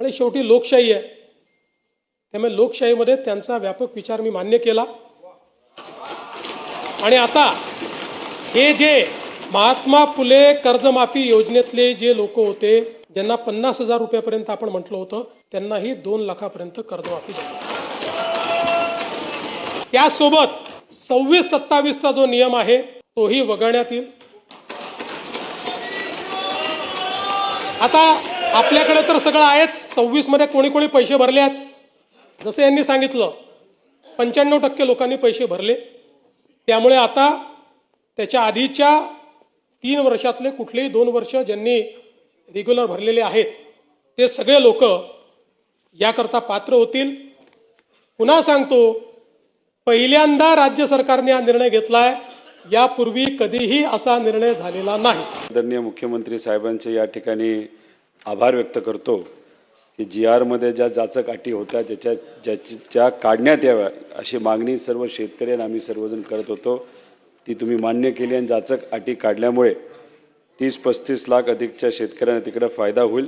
आणि शेवटी लोकशाही आहे, त्यामुळे लोकशाहीमध्ये त्यांचा व्यापक विचार मी मान्य केला। आणि आता हे जे महात्मा फुले कर्जमाफी योजनेतले जे लोक होते, ज्यांना 50,000 रुपयापर्यंत आपण म्हटलं होतं, त्यांनाही 2 लाखापर्यंत कर्जमाफी झाली। त्यासोबत 26-27चा जो नियम आहे तोही वगळण्यात येईल। आता आपल्याकडे तर सगळं आहेच, 26 मध्ये कोणी कोणी पैसे भरले आहेत, जसे यांनी सांगितलं 95% लोकांनी पैसे भरले। त्यामुळे आता त्याच्या आधीच्या 3 वर्षातले कुठलेही 2 वर्ष ज्यांनी रेग्युलर भरलेले आहेत ते सगळे लोक याकरता पात्र होतील। पुन्हा सांगतो, पहिल्यांदा राज्य सरकारने हा निर्णय घेतलाय, यापूर्वी कधीही असा निर्णय झालेला नाही। आदरणीय मुख्यमंत्री साहेबांचे या ठिकाणी आभार व्यक्त करतो की GR मध्ये ज्या जाचक अटी होत्या ज्या काढण्यात याव्या अशी मागणी सर्व शेतकरी आणि आम्ही सर्वजण करत होतो, ती तुम्ही मान्य केली आणि जाचक अटी काढल्यामुळे 30-35 लाख अधिकच्या शेतकऱ्यांना तिकडे फायदा होईल।